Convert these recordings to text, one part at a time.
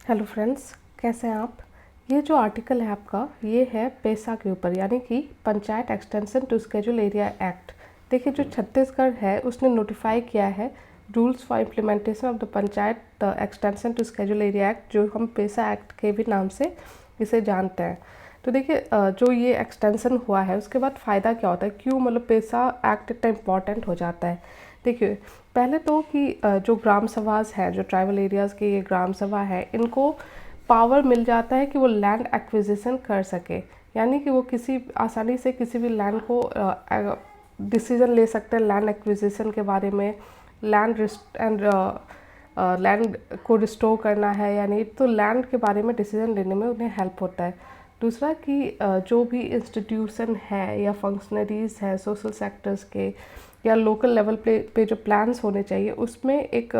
Hello friends, कैसे हैं आप। ये जो आर्टिकल है आपका, ये है पेसा के ऊपर, यानी कि panchayat extension to schedule area act. देखिए, जो छत्तीसगढ़ है उसने नोटिफाई किया है rules for implementation of the panchayat extension to schedule area act, जो हम पेसा एक्ट के भी नाम से इसे जानते हैं। तो देखिए, जो ये एक्सटेंशन हुआ है उसके बाद फ़ायदा क्या होता है, क्यों मतलब पेसा एक्ट इतना इम्पॉर्टेंट हो जाता है। देखिए, पहले तो कि जो ग्राम सभाज है, जो ट्राइबल एरियाज़ के ये ग्राम सभा है, इनको पावर मिल जाता है कि वो लैंड एक्विजिशन कर सके, यानी कि वो किसी आसानी से किसी भी लैंड को डिसीजन ले सकते हैं लैंड एक्विजिशन के बारे में। लैंड को रिस्टोर करना है, यानी तो लैंड के बारे में डिसीजन लेने में उन्हें हेल्प होता है। दूसरा कि जो भी इंस्टीट्यूशन है या फंक्शनरीज हैं सोशल सेक्टर्स के या लोकल लेवल पे जो प्लान्स होने चाहिए, उसमें एक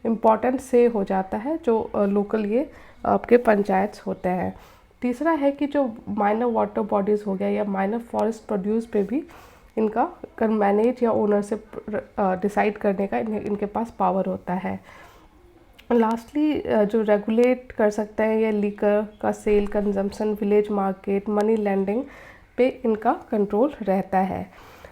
इम्पॉर्टेंट से हो जाता है जो लोकल ये आपके पंचायत होते हैं। तीसरा है कि जो माइनर वाटर बॉडीज़ हो गया या माइनर फॉरेस्ट प्रोड्यूस पे भी इनका मैनेज या ओनरशिप डिसाइड करने का इनके पास पावर होता है। लास्टली जो रेगुलेट कर सकते हैं ये लीकर का sale, consumption, village market, money lending पे इनका कंट्रोल रहता है।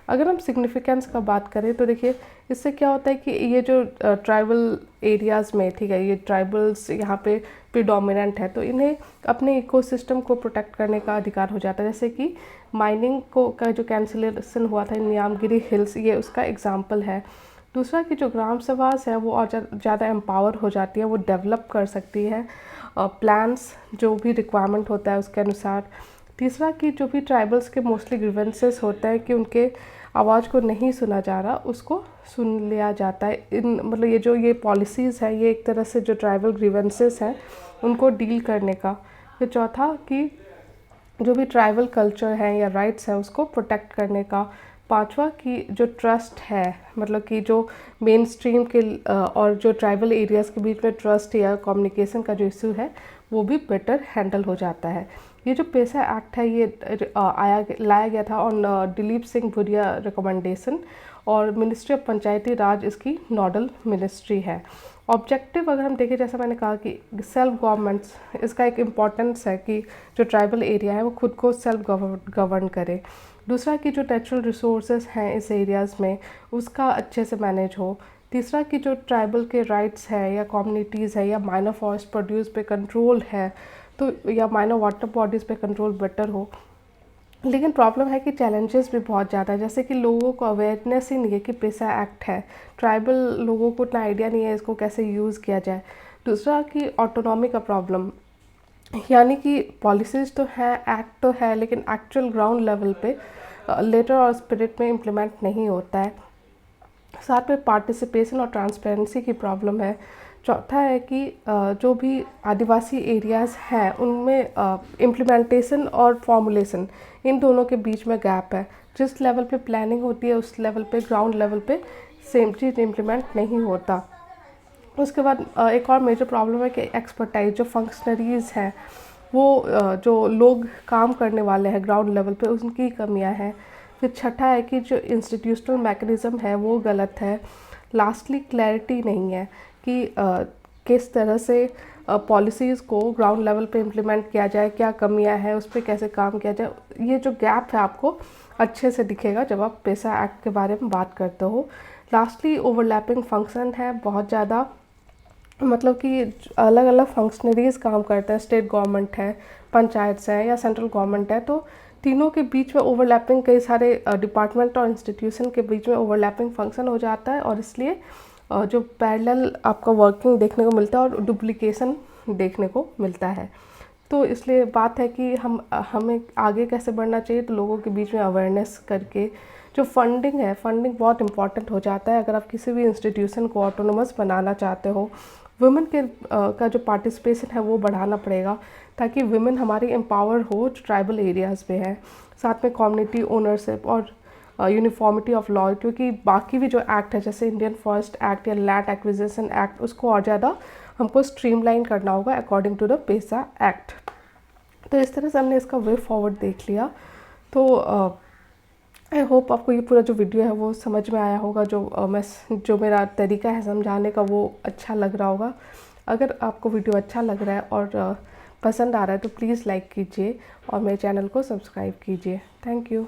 अगर हम सिग्निफिकेंस का बात करें तो देखिए, इससे क्या होता है कि ये जो ट्राइबल एरियाज़ में, ठीक है, ये ट्राइबल्स यहाँ पे प्रीडोमिनेंट है, तो इन्हें अपने इकोसिस्टम को प्रोटेक्ट करने का अधिकार हो जाता है। जैसे कि माइनिंग को का जो कैंसिलेशन हुआ था नियामगिरी हिल्स, ये उसका एग्जाम्पल है। दूसरा कि जो ग्राम सभास है वो और ज़्यादा एम्पावर हो जाती है, वो डेवलप कर सकती है प्लान्स जो भी रिक्वायरमेंट होता है उसके अनुसार। तीसरा कि जो भी ट्राइबल्स के मोस्टली ग्रीवेंसेस होते हैं कि उनके आवाज़ को नहीं सुना जा रहा, उसको सुन लिया जाता है। इन मतलब ये पॉलिसीज़ है, ये एक तरह से जो ट्राइबल ग्रीवेंसेस हैं उनको डील करने का। फिर चौथा कि जो भी ट्राइबल कल्चर है या राइट्स है उसको प्रोटेक्ट करने का। पांचवा कि जो ट्रस्ट है, मतलब कि जो मेन स्ट्रीम के और जो ट्राइबल एरियाज़ के बीच में ट्रस्ट या कम्युनिकेशन का जो इशू है वो भी बेटर हैंडल हो जाता है। ये जो पेसा एक्ट है ये लाया गया था ऑन दिलीप सिंह भुरिया रिकमेंडेशन, और मिनिस्ट्री ऑफ पंचायती राज इसकी नोडल मिनिस्ट्री है। ऑब्जेक्टिव अगर हम देखें, जैसा मैंने कहा कि सेल्फ गवर्नमेंट्स, इसका एक इम्पॉर्टेंस है कि जो ट्राइबल एरिया है वो खुद को सेल्फ गवर्न करे। दूसरा कि जो नेचुरल रिसोर्सेज हैं इस एरियाज़ में उसका अच्छे से मैनेज हो। तीसरा कि जो ट्राइबल के राइट्स है या कम्युनिटीज़ है या माइनर फॉरेस्ट प्रोड्यूस पे कंट्रोल है, तो या माइनर वाटर बॉडीज़ पे कंट्रोल बेटर हो। लेकिन प्रॉब्लम है कि चैलेंजेस भी बहुत ज़्यादा है, जैसे कि लोगों को अवेयरनेस ही नहीं है कि पेसा एक्ट है। ट्राइबल लोगों को इतना आइडिया नहीं है इसको कैसे यूज़ किया जाए। दूसरा कि ऑटोनॉमी का प्रॉब्लम, यानी कि पॉलिसीज़ तो हैं, एक्ट तो है, लेकिन एक्चुअल ग्राउंड लेवल पे लेटर और स्पिरिट में इम्प्लीमेंट नहीं होता है। साथ में पार्टिसिपेशन और ट्रांसपेरेंसी की प्रॉब्लम है। चौथा है कि जो भी आदिवासी एरियाज़ हैं उनमें इम्प्लीमेंटेशन और फॉर्मुलेशन, इन दोनों के बीच में गैप है। जिस लेवल पे प्लानिंग होती है उस लेवल पे, ग्राउंड लेवल पे सेम चीज़ इम्प्लीमेंट नहीं होता। उसके बाद एक और मेजर प्रॉब्लम है कि एक्सपर्टाइज, जो फंक्शनरीज़ हैं वो जो लोग काम करने वाले हैं ग्राउंड लेवल पे, उनकी कमियां हैं। फिर छठा है कि जो इंस्टीट्यूशनल मैकेनिज़्म है वो गलत है। लास्टली क्लैरिटी नहीं है कि किस तरह से पॉलिसीज़ को ग्राउंड लेवल पे इम्प्लीमेंट किया जाए, क्या कमियां हैं, उस पर कैसे काम किया जाए। ये जो गैप है आपको अच्छे से दिखेगा जब आप पेसा एक्ट के बारे में बात करते हो। लास्टली ओवरलैपिंग फंक्शन है बहुत ज़्यादा, मतलब कि अलग अलग फंक्शनरीज काम करते हैं, स्टेट गवर्नमेंट है, पंचायत है या सेंट्रल गवर्नमेंट है, तो तीनों के बीच में ओवरलैपिंग, कई सारे डिपार्टमेंट और इंस्टीट्यूशन के बीच में ओवरलैपिंग फंक्शन हो जाता है, और इसलिए जो पैरेलल आपका वर्किंग देखने को मिलता है और डुप्लीकेशन देखने को मिलता है। तो इसलिए बात है कि हमें आगे कैसे बढ़ना चाहिए, तो लोगों के बीच में अवेयरनेस करके। जो फंडिंग है, फंडिंग बहुत इंपॉर्टेंट हो जाता है अगर आप किसी भी इंस्टीट्यूशन को ऑटोनोमस बनाना चाहते हो। वुमेन के का जो पार्टिसिपेशन है वो बढ़ाना पड़ेगा ताकि वुमेन हमारी एम्पावर हो जो ट्राइबल एरियाज़ में है। साथ में कम्युनिटी ओनरशिप और यूनिफॉर्मिटी ऑफ लॉ, क्योंकि बाकी भी जो एक्ट है जैसे इंडियन फॉरेस्ट एक्ट या लैंड एक्विजिशन एक्ट, उसको और ज़्यादा हमको स्ट्रीमलाइन करना होगा according to the PESA act. तो इस तरह से हमने इसका वे फॉरवर्ड देख लिया। तो आई होप आपको ये पूरा जो वीडियो है वो समझ में आया होगा, जो मेरा तरीका है समझाने का वो अच्छा लग रहा होगा। अगर आपको वीडियो अच्छा लग रहा है और पसंद आ रहा है तो प्लीज़ लाइक कीजिए और मेरे चैनल को सब्सक्राइब कीजिए। Thank you.